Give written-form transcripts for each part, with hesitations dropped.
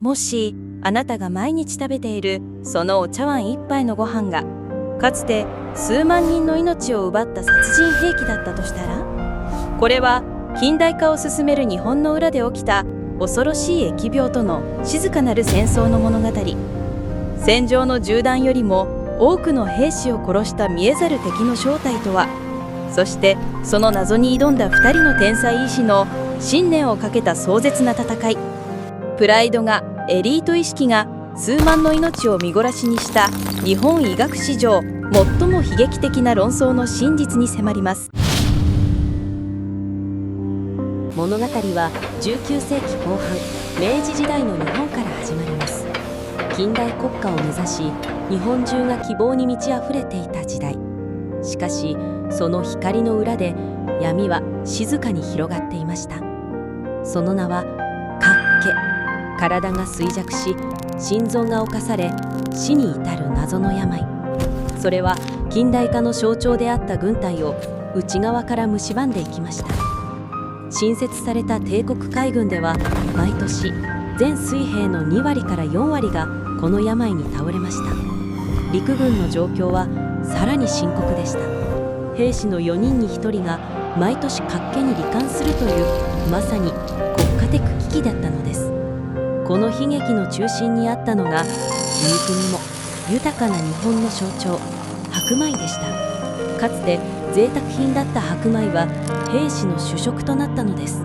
もしあなたが毎日食べているそのお茶碗一杯のご飯がかつて数万人の命を奪った殺人兵器だったとしたら、これは近代化を進める日本の裏で起きた恐ろしい疫病との静かなる戦争の物語。戦場の銃弾よりも多くの兵士を殺した見えざる敵の正体とは。そしてその謎に挑んだ2人の天才医師の信念をかけた壮絶な戦い。プライドがエリート意識が数万の命を見殺しにした日本医学史上最も悲劇的な論争の真実に迫ります。物語は19世紀後半、明治時代の日本から始まります。近代国家を目指し、日本中が希望に満ち溢れていた時代。しかしその光の裏で闇は静かに広がっていました。その名は脚気。体が衰弱し、心臓が侵され、死に至る謎の病。それは近代化の象徴であった軍隊を内側から蝕んでいきました。新設された帝国海軍では毎年全水兵の2割から4割がこの病に倒れました。陸軍の状況はさらに深刻でした。兵士の4人に1人が毎年脚気に罹患するというまさに国家的危機だったのです。この悲劇の中心にあったのが、いにも豊かな日本の象徴、白米でした。かつて贅沢品だった白米は兵士の主食となったのです。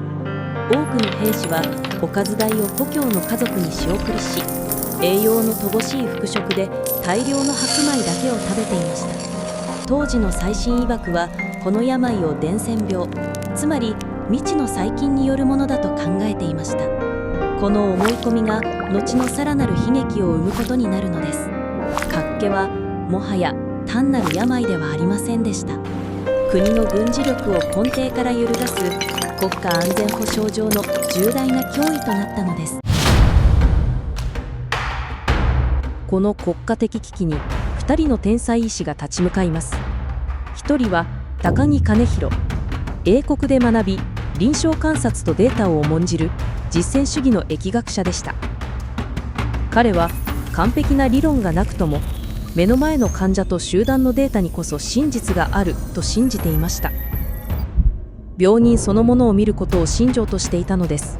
多くの兵士はおかず代を故郷の家族に仕送りし、栄養の乏しい副食で大量の白米だけを食べていました。当時の最新医学はこの病を伝染病、つまり未知の細菌によるものだと考えていました。この思い込みが後のさらなる悲劇を生むことになるのです。脚気はもはや単なる病ではありませんでした。国の軍事力を根底から揺るがす国家安全保障上の重大な脅威となったのです。この国家的危機に2人の天才医師が立ち向かいます。1人は高木兼弘。英国で学び、臨床観察とデータを重んじる実践主義の疫学者でした。彼は完璧な理論がなくとも目の前の患者と集団のデータにこそ真実があると信じていました。病人そのものを見ることを信条としていたのです。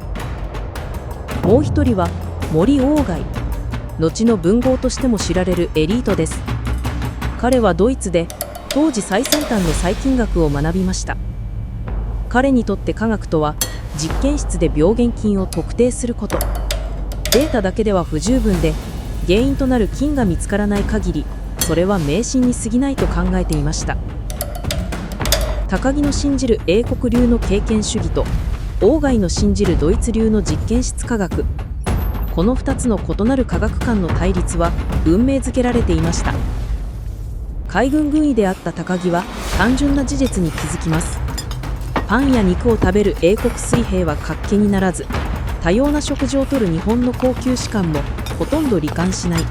もう一人は森鴎外。後の文豪としても知られるエリートです。彼はドイツで当時最先端の細菌学を学びました。彼にとって科学とは実験室で病原菌を特定すること。データだけでは不十分で、原因となる菌が見つからない限りそれは迷信に過ぎないと考えていました。高木の信じる英国流の経験主義と鴎外の信じるドイツ流の実験室科学、この2つの異なる科学間の対立は運命づけられていました。海軍軍医であった高木は単純な事実に気づきます。パンや肉を食べる英国水兵は脚気にならず、多様な食事をとる日本の高級士官もほとんど罹患しない。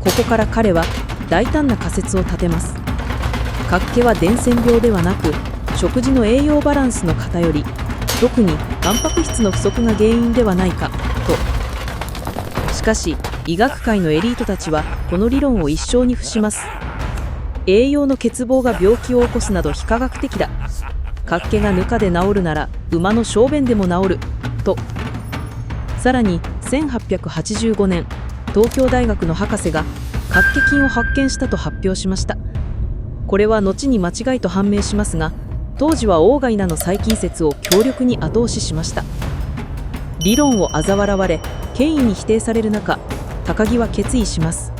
ここから彼は大胆な仮説を立てます。脚気は伝染病ではなく、食事の栄養バランスの偏り、特にタンパク質の不足が原因ではないかと。しかし医学界のエリートたちはこの理論を一生に付します。栄養の欠乏が病気を起こすなど非科学的だ。脚気がぬかで治るなら馬の小便でも治ると。さらに1885年、東京大学の博士が脚気菌を発見したと発表しました。これは後に間違いと判明しますが、当時は鴎外なの細菌説を強力に後押ししました。理論を嘲笑われ権威に否定される中、高木は決意します。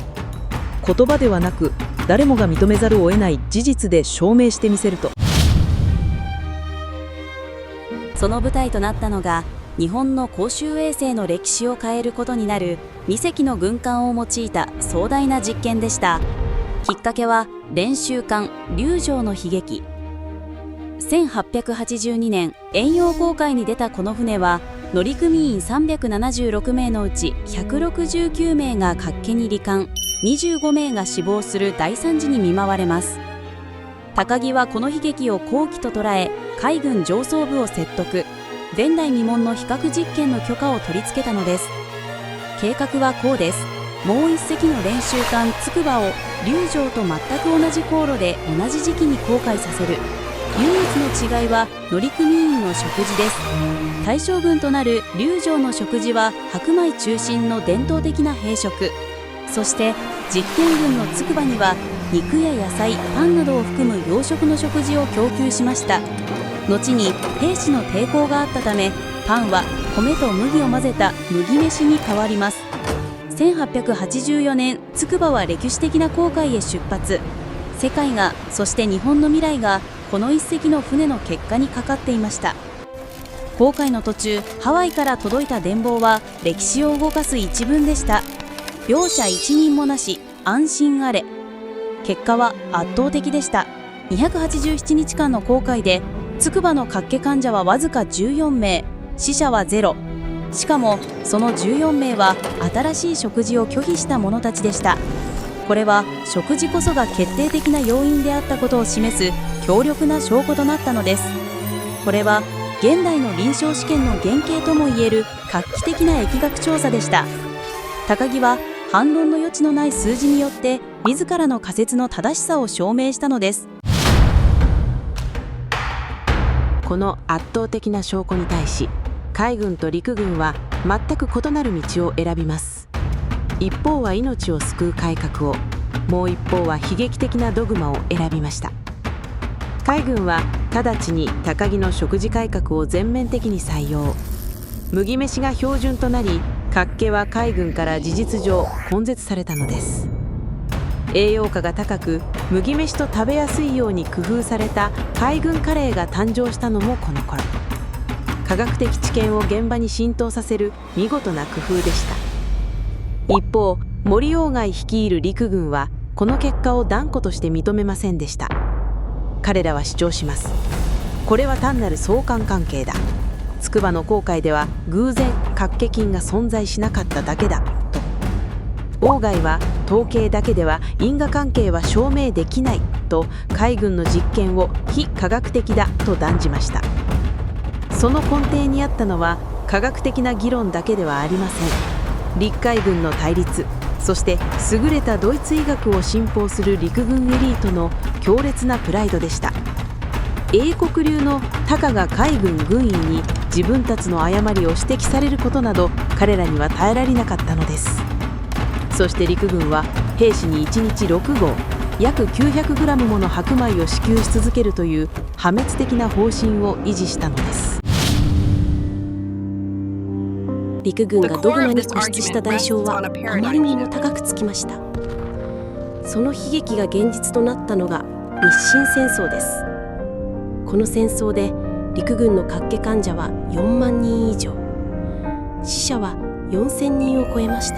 言葉ではなく誰もが認めざるを得ない事実で証明してみせると。その舞台となったのが日本の公衆衛生の歴史を変えることになる2隻の軍艦を用いた壮大な実験でした。きっかけは練習艦龍城の悲劇。1882年遠洋航海に出たこの船は乗組員376名のうち169名が脚気に罹患、25名が死亡する大惨事に見舞われます。高木はこの悲劇を好機と捉え、海軍上層部を説得、前代未聞の比較実験の許可を取り付けたのです。計画はこうです。もう一隻の練習艦つくばを龍城と全く同じ航路で同じ時期に航海させる。唯一の違いは乗組員の食事です。大将軍となる龍城の食事は白米中心の伝統的な兵食。そして実験軍のつくばには肉や野菜、パンなどを含む洋食の食事を供給しました。後に兵士の抵抗があったため、パンは米と麦を混ぜた麦飯に変わります。1884年、つくばは歴史的な航海へ出発。世界が、そして日本の未来がこの一隻の船の結果にかかっていました。航海の途中、ハワイから届いた電報は歴史を動かす一文でした。両者一人もなし、安心あれ。結果は圧倒的でした。287日間の航海でつくばの脚気患者はわずか14名、死者はゼロ。しかもその14名は新しい食事を拒否した者たちでした。これは食事こそが決定的な要因であったことを示す強力な証拠となったのです。これは現代の臨床試験の原型ともいえる画期的な疫学調査でした。高木は反論の余地のない数字によって自らの仮説の正しさを証明したのです。この圧倒的な証拠に対し、海軍と陸軍は全く異なる道を選びます。一方は命を救う改革を、もう一方は悲劇的なドグマを選びました。海軍は直ちに高木の食事改革を全面的に採用。麦飯が標準となり、脚気は海軍から事実上根絶されたのです。栄養価が高く、麦飯と食べやすいように工夫された海軍カレーが誕生したのもこの頃。科学的知見を現場に浸透させる見事な工夫でした。一方、森鴎外率いる陸軍はこの結果を断固として認めませんでした。彼らは主張します。これは単なる相関関係だ。つくばの航海では偶然脚気菌が存在しなかっただけだと。鴎外は統計だけでは因果関係は証明できないと海軍の実験を非科学的だと断じました。その根底にあったのは科学的な議論だけではありません。陸海軍の対立、そして優れたドイツ医学を信奉する陸軍エリートの強烈なプライドでした。英国流のたかが海軍軍医に自分たちの誤りを指摘されることなど彼らには耐えられなかったのです。そして陸軍は兵士に1日6合約 900g もの白米を支給し続けるという破滅的な方針を維持したのです。陸軍がドグマに固執した代償はあまりにも高くつきました。その悲劇が現実となったのが日清戦争です。この戦争で陸軍の脚気患者は4万人以上、死者は4000人を超えました。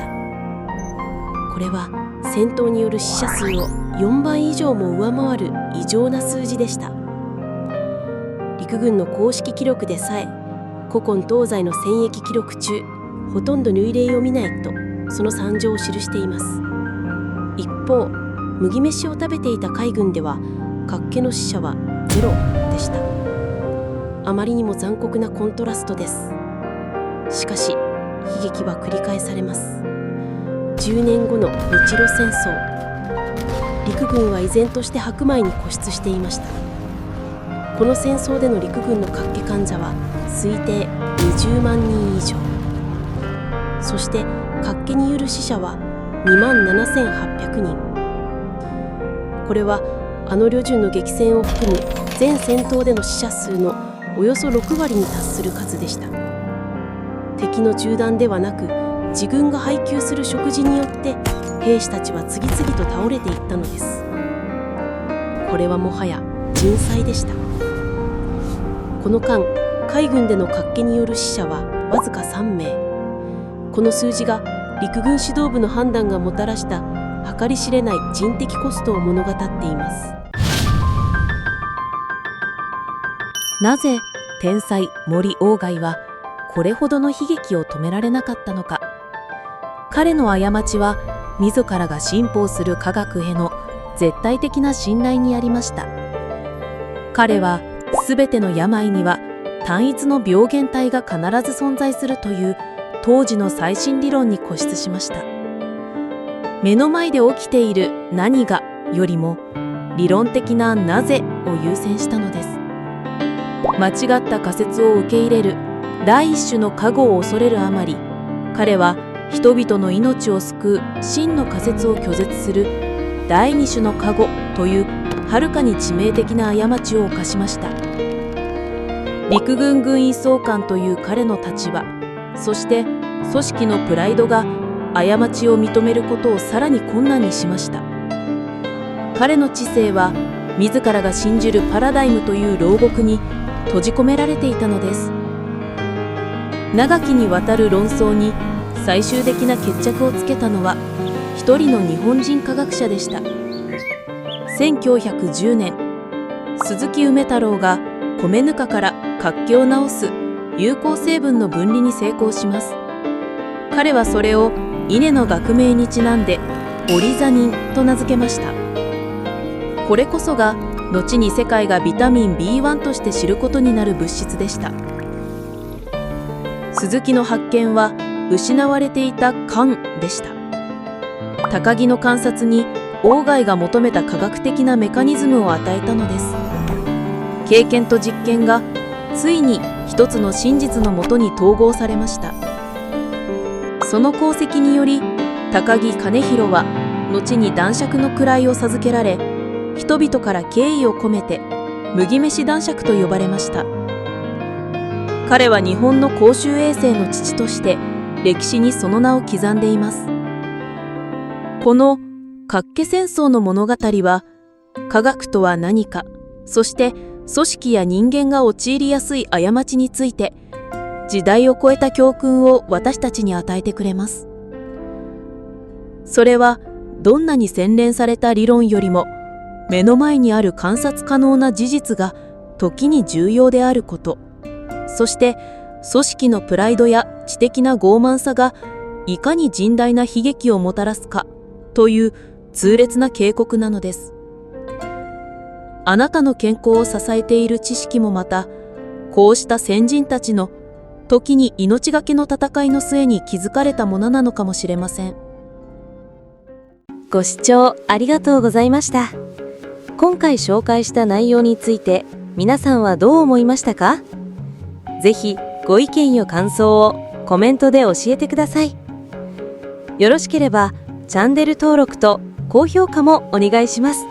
これは戦闘による死者数を4倍以上も上回る異常な数字でした。陸軍の公式記録でさえ古今東西の戦役記録中ほとんど類例を見ないとその惨状を記しています。一方、麦飯を食べていた海軍では脚気の死者はゼロでした。あまりにも残酷なコントラストです。しかし悲劇は繰り返されます。10年後の日露戦争、陸軍は依然として白米に固執していました。この戦争での陸軍の脚気患者は推定20万人以上、そして脚気による死者は2万7800人。これはあの旅順の激戦を含む全戦闘での死者数のおよそ6割に達する数でした。敵の銃弾ではなく自軍が配給する食事によって兵士たちは次々と倒れていったのです。これはもはや人災でした。この間、海軍での脚気による死者はわずか3名。この数字が陸軍指導部の判断がもたらした計り知れない人的コストを物語っています。なぜ天才森鴎外はこれほどの悲劇を止められなかったのか。彼の過ちは自らが信奉する科学への絶対的な信頼にありました。彼はすべての病には単一の病原体が必ず存在するという当時の最新理論に固執しました。目の前で起きている何がよりも理論的ななぜを優先したのです。間違った仮説を受け入れる第一種の過誤を恐れるあまり、彼は人々の命を救う真の仮説を拒絶する第二種の過誤というはるかに致命的な過ちを犯しました。陸軍軍医総監という彼の立場、そして組織のプライドが過ちを認めることをさらに困難にしました。彼の知性は自らが信じるパラダイムという牢獄に閉じ込められていたのです。長きにわたる論争に最終的な決着をつけたのは一人の日本人科学者でした。1910年、鈴木梅太郎が米ぬかから活気を直す有効成分の分離に成功します。彼はそれを稲の学名にちなんでオリザニンと名付けました。これこそが後に世界がビタミン B1 として知ることになる物質でした。鈴木の発見は失われていた勘でした。高木の観察に鴎外が求めた科学的なメカニズムを与えたのです。経験と実験がついに一つの真実のもとに統合されました。その功績により高木兼弘は後に男爵の位を授けられ、人々から敬意を込めて麦飯男爵と呼ばれました。彼は日本の公衆衛生の父として歴史にその名を刻んでいます。この脚気戦争の物語は、科学とは何か、そして組織や人間が陥りやすい過ちについて時代を超えた教訓を私たちに与えてくれます。それはどんなに洗練された理論よりも目の前にある観察可能な事実が時に重要であること、そして組織のプライドや知的な傲慢さがいかに甚大な悲劇をもたらすかという痛烈な警告なのです。あなたの健康を支えている知識もまた、こうした先人たちの時に命がけの戦いの末に築かれたものなのかもしれません。ご視聴ありがとうございました。今回紹介した内容について皆さんはどう思いましたか？ぜひご意見や感想をコメントで教えてください。よろしければチャンネル登録と高評価もお願いします。